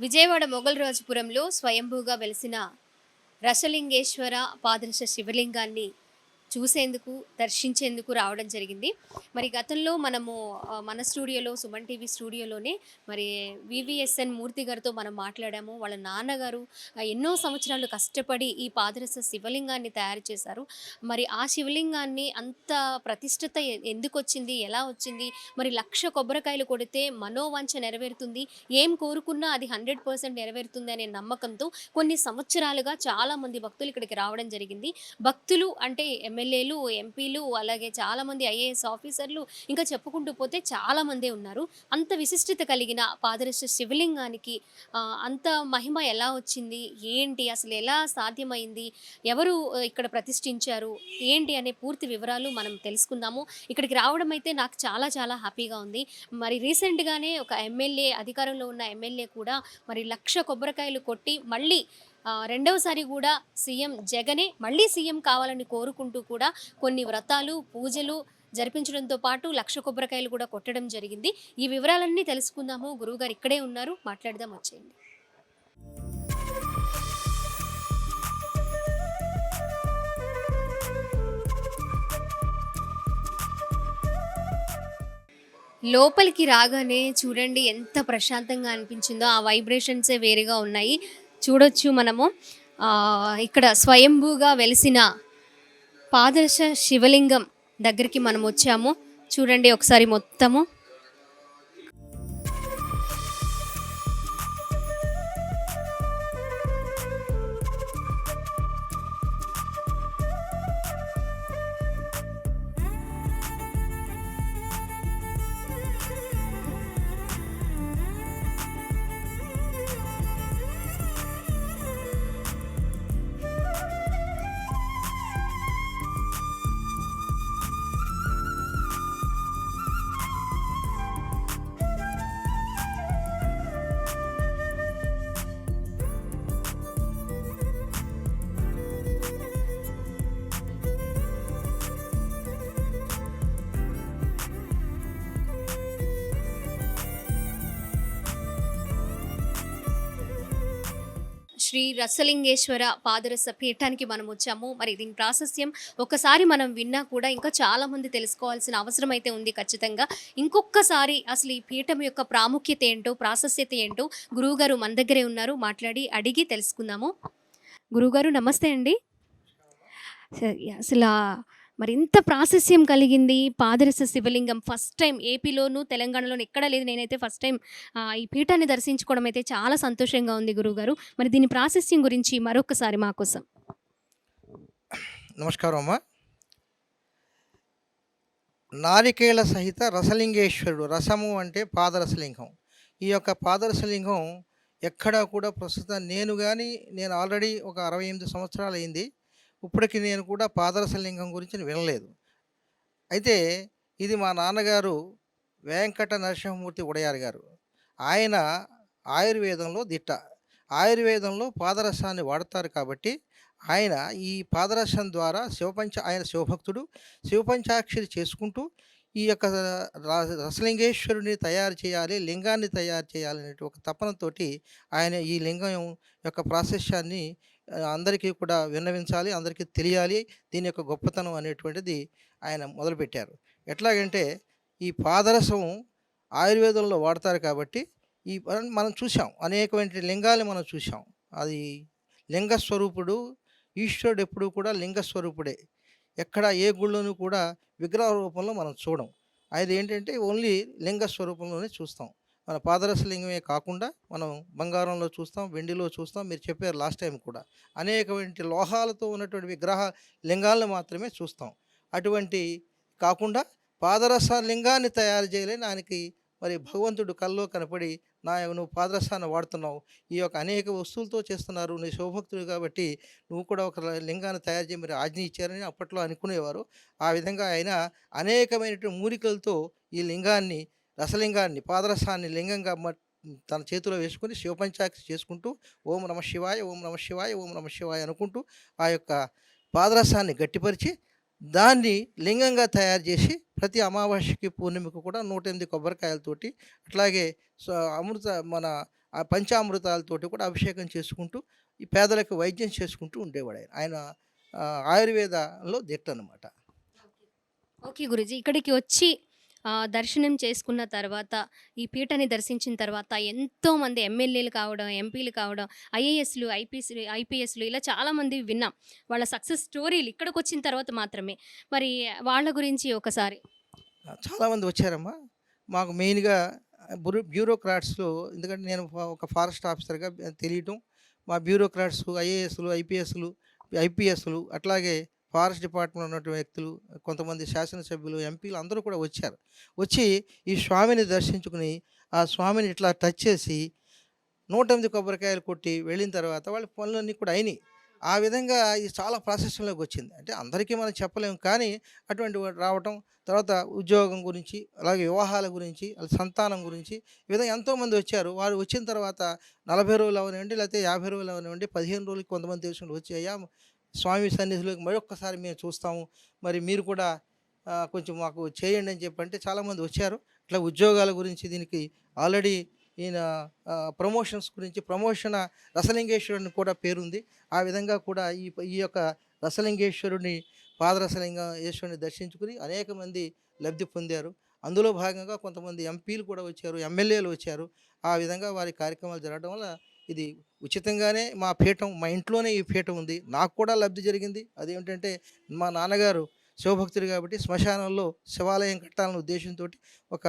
విజయవాడ మొగల్రాజుపురంలో స్వయంభూగా వెలిసిన రసలింగేశ్వర పాదరస శివలింగాన్ని చూసేందుకు, దర్శించేందుకు రావడం జరిగింది. మరి గతంలో మనము మన స్టూడియోలో, సుమన్ టీవీ స్టూడియోలోనే మరి వివిఎస్ఎన్ మూర్తి గారితో మనం మాట్లాడాము. వాళ్ళ నాన్నగారు ఎన్నో సంవత్సరాలు కష్టపడి ఈ పాదరస శివలింగాన్ని తయారు చేశారు. మరి ఆ శివలింగాన్ని అంత ప్రతిష్టత ఎందుకొచ్చింది? ఎలా వచ్చింది? మరి 1,00,000 కొబ్బరికాయలు కొడితే మనోవాంఛ నెరవేరుతుంది. ఏం కోరుకున్నా అది 100% నెరవేరుతుంది అనే నమ్మకంతో కొన్ని సంవత్సరాలుగా చాలామంది భక్తులు ఇక్కడికి రావడం జరిగింది. భక్తులు అంటే ఎమ్మెల్యేలు, ఎంపీలు అలాగే చాలామంది ఐఏఎస్ ఆఫీసర్లు ఇంకా చెప్పుకుంటూ పోతే చాలామందే ఉన్నారు. అంత విశిష్టత కలిగిన పాదరస శివలింగానికి అంత మహిమ ఎలా వచ్చింది? ఏంటి? అసలు ఎలా సాధ్యమైంది? ఎవరు ఇక్కడ ప్రతిష్ఠించారు? ఏంటి అనే పూర్తి వివరాలు మనం తెలుసుకుందాము. ఇక్కడికి రావడం అయితే నాకు చాలా చాలా హ్యాపీగా ఉంది. మరి రీసెంట్‌గానే ఒక ఎమ్మెల్యే అధికారంలో ఉన్న ఎమ్మెల్యే కూడా మరి 1,00,000 కొబ్బరికాయలు కొట్టి మళ్ళీ రెండవసారి గూడా సీఎం జగనే మళ్ళీ సీఎం కావాలని కోరుకుంటూ కూడా కొన్ని వ్రతాలు, పూజలు జరిపించడంతో పాటు 1,00,000 కొబ్బరికాయలు కూడా కొట్టడం జరిగింది. ఈ వివరాలన్నీ తెలుసుకుందాము. గురువుగారు ఇక్కడే ఉన్నారు. మాట్లాడదాం వచ్చేయండి. లోపలికి రాగానే చూడండి ఎంత ప్రశాంతంగా అనిపించిందో. ఆ వైబ్రేషన్సే వేరేగా ఉన్నాయి. చూడొచ్చు మనము. ఇక్కడ స్వయంభూగా వెలిసిన పాదరస శివలింగం దగ్గరికి మనమొచ్చాము. చూడండి ఒకసారి మొత్తము. శ్రీ రసలింగేశ్వర పాదరస పీఠానికి మనం వచ్చాము. మరి దీని ప్రాశస్త్యం ఒకసారి మనం విన్నా కూడా ఇంకా చాలామంది తెలుసుకోవాల్సిన అవసరం అయితే ఉంది ఖచ్చితంగా. ఇంకొక్కసారి అసలు ఈ పీఠం యొక్క ప్రాముఖ్యత ఏంటో, ప్రాశస్త్యత ఏంటో గురువుగారు మన దగ్గరే ఉన్నారు. మాట్లాడి అడిగి తెలుసుకుందాము. గురువుగారు నమస్తే అండి. అసలా మరి ఇంత ప్రాశస్త్యం కలిగింది పాదరస శివలింగం ఫస్ట్ టైం ఏపీలోను, తెలంగాణలోను ఎక్కడా లేదు. నేనైతే ఫస్ట్ టైం ఈ పీఠాన్ని దర్శించుకోవడం అయితే చాలా సంతోషంగా ఉంది గురువుగారు. మరి దీని ప్రాశస్త్యం గురించి మరొకసారి మా కోసం. నమస్కారం అమ్మా. నారికేళ సహిత రసలింగేశ్వరుడు, రసము అంటే పాదరసలింగం. ఈ యొక్క పాదరసలింగం ఎక్కడా కూడా ప్రస్తుతం నేను ఆల్రెడీ ఒక 68 సంవత్సరాలు అయింది. ఇప్పటికి నేను కూడా పాదరసలింగం గురించి వినలేదు. అయితే ఇది మా నాన్నగారు వెంకట నరసింహమూర్తి ఉడయార్ గారు. ఆయన ఆయుర్వేదంలో దిట్ట. ఆయుర్వేదంలో పాదరసాన్ని వాడతారు కాబట్టి ఆయన ఈ పాదరసం ద్వారా ఆయన శివభక్తుడు. శివపంచాక్షరి చేసుకుంటూ ఈ యొక్క రసలింగేశ్వరుడిని తయారు చేయాలి, లింగాన్ని తయారు చేయాలనే ఒక తపనతోటి ఆయన ఈ లింగం యొక్క ప్రాశస్త్యాన్ని అందరికీ కూడా విన్నవించాలి, అందరికీ తెలియాలి. దీని యొక్క గొప్పతనం అనేటువంటిది ఆయన మొదలుపెట్టారు. ఎట్లాగంటే ఈ పాదరసం ఆయుర్వేదంలో వాడతారు కాబట్టి మనం చూసాం, అనేకమైన లింగాలు మనం చూసాం. అది లింగస్వరూపుడు. ఈశ్వరుడు ఎప్పుడూ కూడా లింగస్వరూపుడే. ఎక్కడ ఏ గుళ్ళోనూ కూడా విగ్రహ రూపంలో మనం చూడం. అది ఏంటంటే ఓన్లీ లింగ స్వరూపంలోనే చూస్తాం. మన పాదరస లింగమే కాకుండా మనం బంగారంలో చూస్తాం, వెండిలో చూస్తాం. మీరు చెప్పారు లాస్ట్ టైం కూడా. అనేకమైన లోహాలతో ఉన్నటువంటి విగ్రహ లింగాలను మాత్రమే చూస్తాం. అటువంటి కాకుండా పాదరస లింగాన్ని తయారు చేయలేని దానికి మరి భగవంతుడు కల్లో కనపడి, నువ్వు పాదరసాన్ని వాడుతున్నావు, ఈ యొక్క అనేక వస్తువులతో చేస్తున్నారు, నీ శివభక్తుడు కాబట్టి నువ్వు కూడా ఒక లింగాన్ని తయారు చేయి మీరు ఆజ్ఞ ఇచ్చారని అప్పట్లో అనుకునేవారు. ఆ విధంగా ఆయన అనేకమైనటువంటి మూలికలతో ఈ లింగాన్ని, రసలింగాన్ని, పాదరసాన్ని లింగంగా తన చేతిలో వేసుకొని శివపంచాక్షి చేసుకుంటూ ఓం నమ శివాయ, ఓం నమ శివాయ, ఓం నమ శివాయ అనుకుంటూ ఆ యొక్క పాదరసాన్ని గట్టిపరిచి దాన్ని లింగంగా తయారు చేసి ప్రతి అమావాస్యకి, పూర్ణిమకు కూడా 108 కొబ్బరికాయలతోటి, అట్లాగే అమృత మన ఆ పంచామృతాలతోటి కూడా అభిషేకం చేసుకుంటూ ఈ పేదలకు వైద్యం చేసుకుంటూ ఉండేవాడు ఆయన. ఆయన ఆయుర్వేదంలో దిట్టనమాట. ఓకే గురూజీ. ఇక్కడికి వచ్చి దర్శనం చేసుకున్న తర్వాత, ఈ పీఠని దర్శించిన తర్వాత ఎంతోమంది ఎమ్మెల్యేలు కావడం, ఎంపీలు కావడం, ఐఏఎస్‌లు, ఐపీఎస్‌లు ఇలా చాలామంది విన్నాం. వాళ్ళ సక్సెస్ స్టోరీలు ఇక్కడికొచ్చిన తర్వాత మాత్రమే. మరి వాళ్ళ గురించి ఒకసారి చాలామంది వచ్చారమ్మా. మాకు మెయిన్‌గా బ్యూరోక్రాట్స్‌లో, ఎందుకంటే నేను ఒక ఫారెస్ట్ ఆఫీసర్‌గా తెలియటం, మా బ్యూరోక్రాట్స్, ఐఏఎస్‌లు, ఐపీఎస్‌లు అట్లాగే ఫారెస్ట్ డిపార్ట్మెంట్‌లో ఉన్నటువంటి వ్యక్తులు, కొంతమంది శాసనసభ్యులు, ఎంపీలు అందరూ కూడా వచ్చారు. వచ్చి ఈ స్వామిని దర్శించుకుని, ఆ స్వామిని ఇట్లా టచ్ చేసి 108 కొబ్బరికాయలు కొట్టి వెళ్ళిన తర్వాత వాళ్ళ పనులన్నీ కూడా అయినాయి. ఆ విధంగా ఇది చాలా ప్రాసెస్‌లోకి వచ్చింది. అంటే అందరికీ మనం చెప్పలేము కానీ అటువంటి రావటం, తర్వాత ఉద్యోగం గురించి, అలాగే వివాహాల గురించి, సంతానం గురించి ఈ విధంగా ఎంతోమంది వచ్చారు. వారు వచ్చిన తర్వాత 40 రోజులు అవ్వనివ్వండి, లేకపోతే 50 రోజులు అవ్వనివ్వండి, 15 రోజులకి కొంతమంది తెలిసినోళ్ళు వచ్చి, "అయ్యా! స్వామి సన్నిధిలోకి మరొక్కసారి మేము చూస్తాము. మరి మీరు కూడా కొంచెం మాకు చేయండి" అని చెప్పంటే చాలామంది వచ్చారు. ఇట్లా ఉద్యోగాల గురించి దీనికి ఆల్రెడీ ఈయన ప్రమోషన్స్ గురించి రసలింగేశ్వరుని కూడా పేరుంది. ఆ విధంగా కూడా ఈ యొక్క రసలింగేశ్వరుని పాదరసలింగేశ్వరుని దర్శించుకుని అనేక మంది లబ్ధి పొందారు. అందులో భాగంగా కొంతమంది ఎంపీలు కూడా వచ్చారు, ఎమ్మెల్యేలు వచ్చారు. ఆ విధంగా వారి కార్యక్రమాలు జరగడం వల్ల ఇది ఉచితంగానే మా ఇంట్లోనే ఈ పీఠం ఉంది. నాకు కూడా లబ్ధి జరిగింది. అదేమిటంటే మా నాన్నగారు శివభక్తుడు కాబట్టి శ్మశానంలో శివాలయం కట్టాలనే ఉద్దేశంతోటి ఒక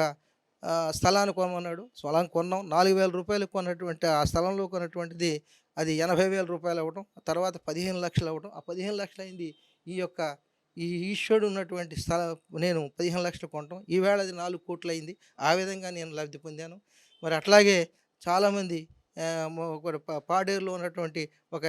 స్థలాన్ని కొనమన్నాడు. స్థలం కొన్నాం. రూ. 4,000 కొన్నటువంటి ఆ స్థలంలో కొన్నటువంటిది అది రూ. 80,000 అవ్వటం. ఆ తర్వాత 15,00,000 అవ్వటం. ఆ 15,00,000 అయింది. ఈ యొక్క ఈ ఈశ్వరుడు ఉన్నటువంటి నేను 15,00,000 కొనటం. ఈవేళ అది 4,00,00,000 అయింది. ఆ విధంగా నేను లబ్ధి పొందాను. మరి అట్లాగే చాలామంది ఒకడు పాడేరులో ఉన్నటువంటి ఒక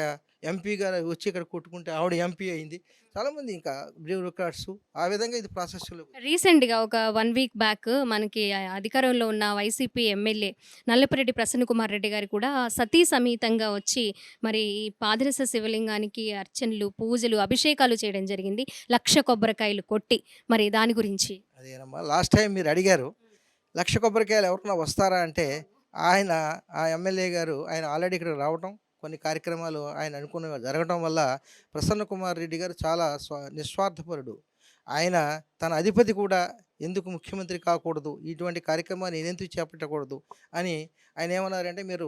ఎంపీ గారు వచ్చి ఇక్కడ కొట్టుకుంటే ఆవిడ ఎంపీ అయింది. చాలామంది ఇంకా బ్యూరోక్రాట్స్ ఆ విధంగా ఇది ప్రాసెస్‌లో. రీసెంట్‌గా ఒక 1 వీక్ బ్యాక్ మనకి అధికారంలో ఉన్న వైసీపీ ఎమ్మెల్యే నల్లపురెడ్డి ప్రసన్నకుమార్ రెడ్డి గారు కూడా సతీ సమేతంగా వచ్చి మరి ఈ పాదరస శివలింగానికి అర్చనలు, పూజలు, అభిషేకాలు చేయడం జరిగింది. 1,00,000 కొబ్బరికాయలు కొట్టి. మరి దాని గురించి? అదేనమ్మా, లాస్ట్ టైం మీరు అడిగారు 1,00,000 కొబ్బరికాయలు ఎవరన్నా వస్తారా అంటే, ఆయన ఆ ఎమ్మెల్యే గారు ఆయన ఆల్రెడీ ఇక్కడికి రావటం, కొన్ని కార్యక్రమాలు ఆయన అనుకున్నవి జరగటం వల్ల ప్రసన్న కుమార్ రెడ్డి గారు చాలా నిస్వార్థపరుడు. ఆయన తన అధిపతి కూడా ఎందుకు ముఖ్యమంత్రి కాకూడదు, ఇటువంటి కార్యక్రమాన్ని నేనెందుకు చేపట్టకూడదు అని ఆయన ఏమన్నారంటే, మీరు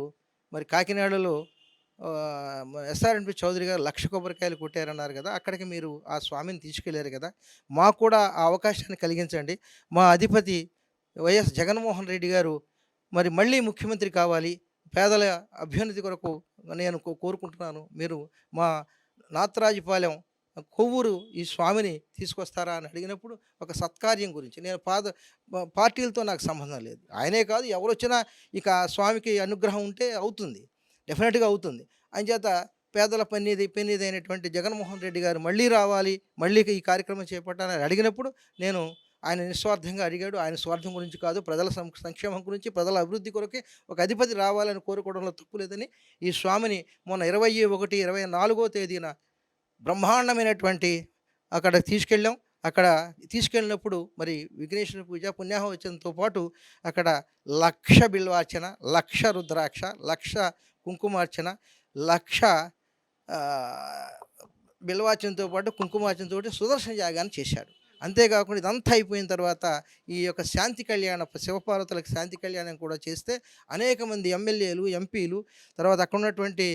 మరి కాకినాడలో ఎస్ఆర్ఎన్పి చౌదరి గారు 1,00,000 కొబ్బరికాయలు కొట్టారన్నారు కదా, అక్కడికి మీరు ఆ స్వామిని తీసుకెళ్లారు కదా, మాకు కూడా ఆ అవకాశాన్ని కలిగించండి. మా అధిపతి వైఎస్ జగన్మోహన్ రెడ్డి గారు మరి మళ్ళీ ముఖ్యమంత్రి కావాలి, పేదల అభ్యున్నతి కొరకు నేను కోరుకుంటున్నాను. మీరు మా నాత్రాజుపాలెం కొవ్వూరు ఈ స్వామిని తీసుకొస్తారా అని అడిగినప్పుడు, ఒక సత్కార్యం గురించి నేను పార్టీలతో నాకు సంబంధం లేదు. ఆయనే కాదు ఎవరొచ్చినా ఇక ఆ స్వామికి అనుగ్రహం ఉంటే అవుతుంది, డెఫినెట్గా అవుతుంది. అంచేత పేదల పెన్నిది అయినటువంటి జగన్మోహన్ రెడ్డి గారు మళ్ళీ రావాలి, మళ్ళీ ఈ కార్యక్రమం చేపట్టాలని అడిగినప్పుడు నేను ఆయన నిస్వార్థంగా అడిగాడు. ఆయన స్వార్థం గురించి కాదు, ప్రజల సంక్షేమం గురించి, ప్రజల అభివృద్ధి కొరకే ఒక అధిపతి రావాలని కోరుకోవడంలో తప్పు లేదని ఈ స్వామిని మొన్న 21, 24వ తేదీన బ్రహ్మాండమైనటువంటి అక్కడ తీసుకెళ్ళాం. అక్కడ తీసుకెళ్ళినప్పుడు మరి విఘ్నేశ్వర పూజ, పుణ్యాహవచనంతో పాటు అక్కడ 1,00,000 బిల్వార్చన, 1,00,000 రుద్రాక్ష, 1,00,000 కుంకుమార్చన, 1,00,000 బిల్వార్చనతో పాటు కుంకుమార్చనతోటి సుదర్శన యాగాన్ని చేశాడు. అంతేకాకుండా ఇదంతా అయిపోయిన తర్వాత ఈ యొక్క శాంతి కళ్యాణం, శివపార్వతులకు శాంతి కళ్యాణం కూడా చేస్తే అనేక మంది ఎమ్మెల్యేలు, ఎంపీలు, తర్వాత అక్కడ ఉన్నటువంటి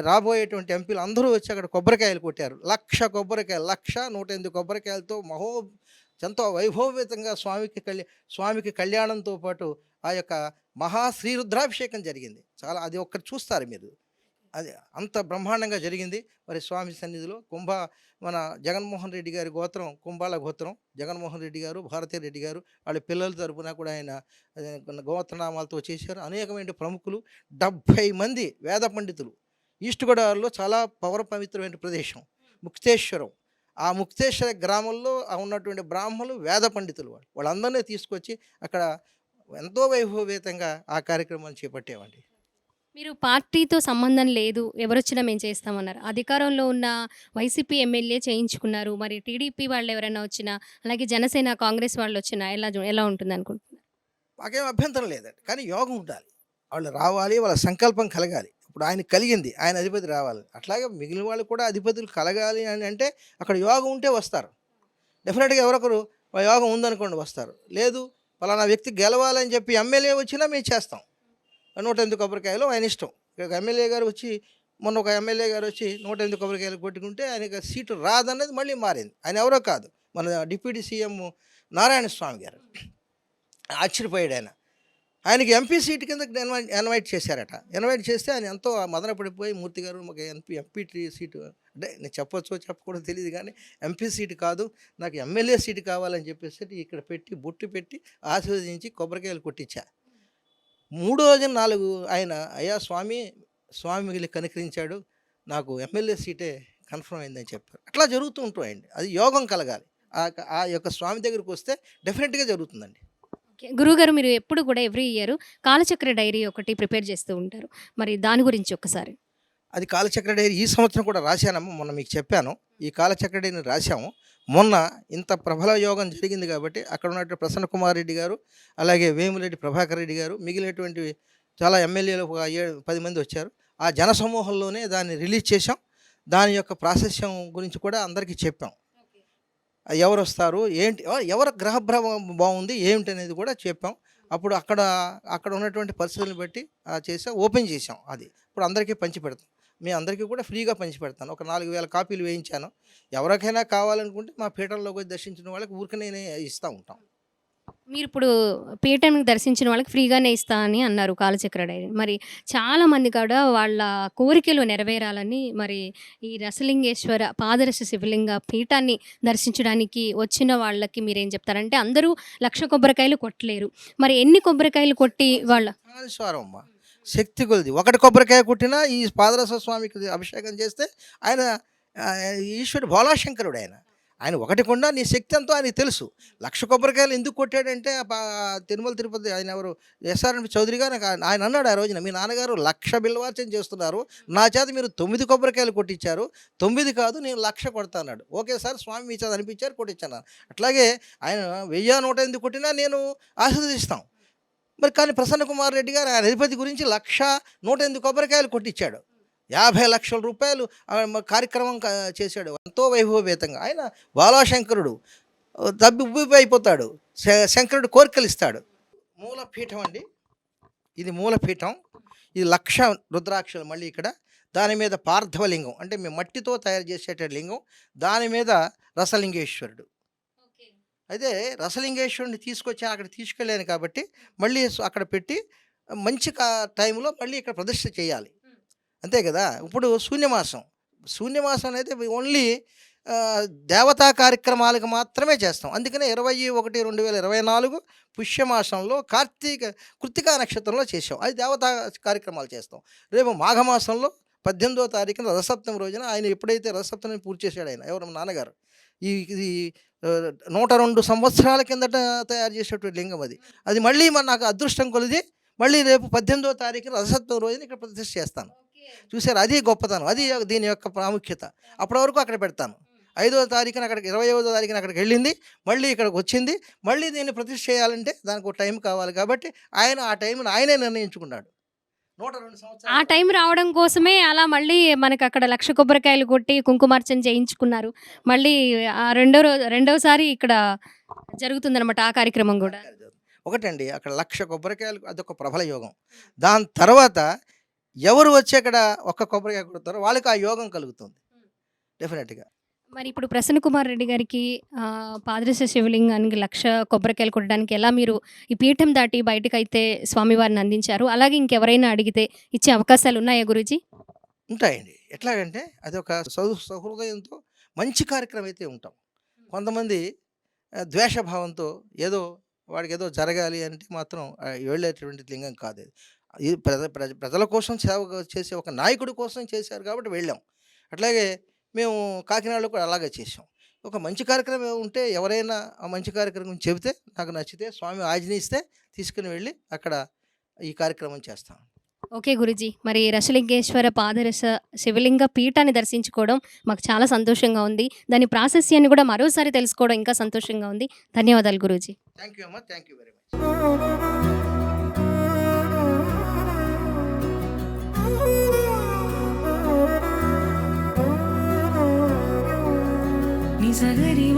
రాబోయేటువంటి ఎంపీలు అందరూ వచ్చి అక్కడ కొబ్బరికాయలు కొట్టారు. 1,00,000 కొబ్బరికాయలు, 1,08 కొబ్బరికాయలతో ఎంతో వైభవపేతంగా స్వామికి కళ్యాణంతో పాటు ఆ యొక్క శ్రీరుద్రాభిషేకం జరిగింది. చాలా అది ఒక్కటి చూస్తారు మీరు. అది అంత బ్రహ్మాండంగా జరిగింది. మరి స్వామి సన్నిధిలో మన జగన్మోహన్ రెడ్డి గారి గోత్రం కుంభాల గోత్రం. జగన్మోహన్ రెడ్డి గారు, భారతీ రెడ్డి గారు వాళ్ళ పిల్లల తరపున కూడా ఆయన గోత్రనామాలతో చేశారు. అనేకమైన ప్రముఖులు, 70 మంది వేద పండితులు. ఈస్ట్ గోదావరిలో చాలా పవిత్రమైన ప్రదేశం ముక్తేశ్వరం. ఆ ముక్తేశ్వర గ్రామంలో ఉన్నటువంటి బ్రాహ్మణులు, వేద పండితులు వాళ్ళందరినీ తీసుకొచ్చి అక్కడ ఎంతో వైభవపేతంగా ఆ కార్యక్రమాన్ని చేపట్టేవండి. మీరు పార్టీతో సంబంధం లేదు, ఎవరొచ్చినా మేము చేస్తామన్నారు. అధికారంలో ఉన్న వైసీపీ ఎమ్మెల్యే చేయించుకున్నారు. మరి టీడీపీ వాళ్ళు ఎవరైనా వచ్చినా, అలాగే జనసేన, కాంగ్రెస్ వాళ్ళు వచ్చినా ఎలా ఉంటుందనుకుంటున్నారు? మాకేం అభ్యంతరం లేదండి. కానీ యోగం ఉండాలి. వాళ్ళు రావాలి, వాళ్ళ సంకల్పం కలగాలి. ఇప్పుడు ఆయనకి కలిగింది, ఆయన అధిపతి రావాలి. అట్లాగే మిగిలిన వాళ్ళు కూడా అధిపతులు కలగాలి అని అంటే అక్కడ యోగం ఉంటే వస్తారు. డెఫినెట్‌గా ఎవరొకరు యోగం ఉందనుకోండి వస్తారు. లేదు పలానా వ్యక్తి గెలవాలని చెప్పి ఎమ్మెల్యే వచ్చినా మేము చేస్తాం. 108 కొబ్బరికాయలు ఆయన ఇష్టం. ఇక ఎమ్మెల్యే గారు వచ్చి మొన్న ఒక ఎమ్మెల్యే గారు వచ్చి 108 కొబ్బరికాయలు కొట్టుకుంటే ఆయనకి సీటు రాదన్నది మళ్ళీ మారింది. ఆయన ఎవరో కాదు, మన డిప్యూటీ సీఎం నారాయణ స్వామి గారు. ఆశ్చర్యపోయాడు ఆయన. ఆయనకి ఎంపీ సీట్ కింద ఇన్వైట్ చేశారట. ఇన్వైట్ చేస్తే ఆయన ఎంతో మదన పడిపోయి, మూర్తి గారు మాకు ఎంపీ సీటు అంటే నేను చెప్పొచ్చో చెప్పకూడదో తెలియదు కానీ ఎంపీ సీటు కాదు నాకు ఎమ్మెల్యే సీటు కావాలని చెప్పేసి ఇక్కడ పెట్టి బొట్టు పెట్టి ఆశీర్వదించి కొబ్బరికాయలు కొట్టించా. 3 రోజులు 4 ఆయన అయ్యా స్వామి మిగిలి కనికరించాడు, నాకు ఎమ్మెల్యే సీటే కన్ఫర్మ్ అయిందని చెప్పారు. అట్లా జరుగుతూ ఉంటాయండి. అది యోగం కలగాలి. ఆ యొక్క స్వామి దగ్గరికి వస్తే డెఫినెట్గా జరుగుతుందండి. ఓకే. గురువుగారు మీరు ఎప్పుడు కూడా ఎవ్రీ ఇయర్ కాలచక్ర డైరీ ఒకటి ప్రిపేర్ చేస్తూ ఉంటారు. మరి దాని గురించి ఒక్కసారి. అది కాలచక్ర డైరీ ఈ సంవత్సరం కూడా రాశానమ్మా. మొన్న మీకు చెప్పాను, ఈ కాలచక్ర డైరీని రాశాము. మొన్న ఇంత ప్రబల యోగం జరిగింది కాబట్టి అక్కడ ఉన్నటువంటి ప్రసన్న కుమార్ రెడ్డి గారు, అలాగే వేములరెడ్డి ప్రభాకర్ రెడ్డి గారు, మిగిలినటువంటి చాలా ఎమ్మెల్యేలు ఒక 10 మంది వచ్చారు. ఆ జన సమూహంలోనే దాన్ని రిలీజ్ చేశాం. దాని యొక్క ప్రాశస్యం గురించి కూడా అందరికీ చెప్పాం. ఎవరు వస్తారు ఏంటి, ఎవరి గ్రహభ్రమం బాగుంది ఏమిటి అనేది కూడా చెప్పాం. అప్పుడు అక్కడ ఉన్నటువంటి పరిస్థితులను బట్టి చేసాం, ఓపెన్ చేసాం. అది ఇప్పుడు అందరికీ పంచి పెడతాం. మీ అందరికీ కూడా ఫ్రీగా పంచి పెడతాను. ఒక 4000 కాపీలు వేయించాను. ఎవరికైనా కావాలనుకుంటే మా పీఠంలోకి వచ్చి దర్శించిన వాళ్ళకి ఊరికనే ఇస్తూ ఉంటాం. మీరు ఇప్పుడు పీఠానికి దర్శించిన వాళ్ళకి ఫ్రీగానే ఇస్తా అని అన్నారు కాలచక్ర డైరీ. మరి చాలామంది కూడా వాళ్ళ కోరికలు నెరవేరాలని మరి ఈ రసలింగేశ్వర పాదరస శివలింగ పీఠాన్ని దర్శించడానికి వచ్చిన వాళ్ళకి మీరేం చెప్తారంటే అందరూ 1,00,000 కొబ్బరికాయలు కొట్టలేరు. మరి ఎన్ని కొబ్బరికాయలు కొట్టి వాళ్ళ స్వరం అమ్మ శక్తి కొలిది. ఒకటి కొబ్బరికాయ కొట్టినా ఈ పాదరస స్వామికి అభిషేకం చేస్తే ఆయన ఈశ్వరుడు భోళాశంకరుడు. ఆయన ఒకటి కొండా నీ శక్తి ఎంతో ఆయనకి తెలుసు. 1,00,000 కొబ్బరికాయలు ఎందుకు కొట్టాడంటే తిరుమల తిరుపతి ఆయన ఎవరు ఎస్ఆర్ఎన్ చౌదరి గారు ఆయన అన్నాడు ఆ రోజున, మీ నాన్నగారు 1,00,000 బిల్వార్చన చేస్తున్నారు, నా చేత మీరు 9 కొబ్బరికాయలు కొట్టించారు, 9 కాదు నేను 1,00,000 కొడతా అన్నాడు. ఓకే సార్ స్వామి మీ చేత అనిపించారు కొట్టించాను. అట్లాగే ఆయన 1000-108 కొట్టినా నేను ఆశీర్వదిస్తాం. మరి కానీ ప్రసన్న కుమార్ రెడ్డి గారు ఆయన అధిపతి గురించి 1,00,000-108 కొబ్బరికాయలు కొట్టించాడు. 50 లక్షల రూపాయలు కార్యక్రమం చేశాడు ఎంతో వైభవపేతంగా. ఆయన బాలాశంకరుడు ఉబ్బి అయిపోతాడు. శంకరుడు కోరికలు ఇస్తాడు. మూలపీఠం అండి ఇది, మూలపీఠం. ఇది 1,00,000 రుద్రాక్షలు. మళ్ళీ ఇక్కడ దాని మీద పార్థవలింగం అంటే మేము మట్టితో తయారు చేసేట లింగం, దాని మీద రసలింగేశ్వరుడు. అయితే రసలింగేశ్వరుని తీసుకొచ్చి అక్కడ తీసుకెళ్ళాను కాబట్టి మళ్ళీ అక్కడ పెట్టి మంచి టైంలో మళ్ళీ ఇక్కడ ప్రదర్శన చేయాలి, అంతే కదా. ఇప్పుడు శూన్యమాసం అనేది ఓన్లీ దేవతా కార్యక్రమాలకు మాత్రమే చేస్తాం. అందుకనే 21/1/2024 పుష్యమాసంలో కృత్తికా నక్షత్రంలో చేసాం. అది దేవతా కార్యక్రమాలు చేస్తాం. రేపు మాఘమాసంలో 18వ తారీఖున రథసప్తమి రోజున ఆయన ఎప్పుడైతే రథసప్తమిని పూర్తి చేశాడు ఆయన ఎవరు నాన్నగారు, ఇది 102 సంవత్సరాల కిందట తయారు చేసేటువంటి లింగం. అది మళ్ళీ నాకు అదృష్టం కొలిది మళ్ళీ రేపు 18వ తారీఖున రథసప్తమి రోజున ఇక్కడ ప్రతిష్ఠ చేస్తాను. చూసారు, అది గొప్పతనం, అది దీని యొక్క ప్రాముఖ్యత. అప్పటి వరకు అక్కడ పెడతాను. 5వ తారీఖున అక్కడికి 25వ తారీఖున అక్కడికి వెళ్ళింది, మళ్ళీ ఇక్కడికి వచ్చింది. మళ్ళీ దీన్ని ప్రతిష్ఠ చేయాలంటే దానికి ఒక టైం కావాలి కాబట్టి ఆయన ఆ టైంను ఆయనే నిర్ణయించుకున్నాడు. 102 సంవత్సరాలు ఆ టైం రావడం కోసమే అలా మళ్ళీ మనకు అక్కడ 1,00,000 కొబ్బరికాయలు కొట్టి కుంకుమార్చన చేయించుకున్నారు. మళ్ళీ రెండోసారి ఇక్కడ జరుగుతుందన్నమాట ఆ కార్యక్రమం కూడా. ఒకటండి అక్కడ 1,00,000 కొబ్బరికాయలు అదొక ప్రబల యోగం. దాని తర్వాత ఎవరు వచ్చి అక్కడ ఒక్క కొబ్బరికాయ కొడతారో వాళ్ళకి ఆ యోగం కలుగుతుంది డెఫినెట్గా. మరి ఇప్పుడు ప్రసన్న కుమార్ రెడ్డి గారికి పాదరస శివలింగానికి 1,00,000 కొబ్బరికాయలు కొట్టడానికి ఎలా మీరు ఈ పీఠం దాటి బయటకైతే స్వామివారిని అందించారు, అలాగే ఇంకెవరైనా అడిగితే ఇచ్చే అవకాశాలు ఉన్నాయా గురూజీ? ఉంటాయండి. ఎట్లాగంటే అది ఒక సహృదయంతో మంచి కార్యక్రమం అయితే ఉంటాం. కొంతమంది ద్వేషభావంతో ఏదో వాడికి ఏదో జరగాలి అంటే మాత్రం వెళ్ళేటువంటి లింగం కాదు. ఇది ప్రజల కోసం సేవ చేసే ఒక నాయకుడి కోసం చేశారు కాబట్టి వెళ్ళాం. అట్లాగే మేము కాకినాడలో కూడా అలాగే చేసాం. ఒక మంచి కార్యక్రమం ఉంటే ఎవరైనా ఆ మంచి కార్యక్రమం చెబితే నాకు నచ్చితే స్వామి ఆజ్ఞయిస్తే తీసుకుని వెళ్ళి అక్కడ ఈ కార్యక్రమం చేస్తాం. ఓకే గురూజీ, మరి రసలింగేశ్వర పాదరస శివలింగ పీఠాన్ని దర్శించుకోవడం మాకు చాలా సంతోషంగా ఉంది. దాని ప్రాశస్యాన్ని కూడా మరోసారి తెలుసుకోవడం ఇంకా సంతోషంగా ఉంది. ధన్యవాదాలు గురూజీ. థ్యాంక్ యూ అమ్మా, థ్యాంక్ యూ వెరీ మచ్. సగరి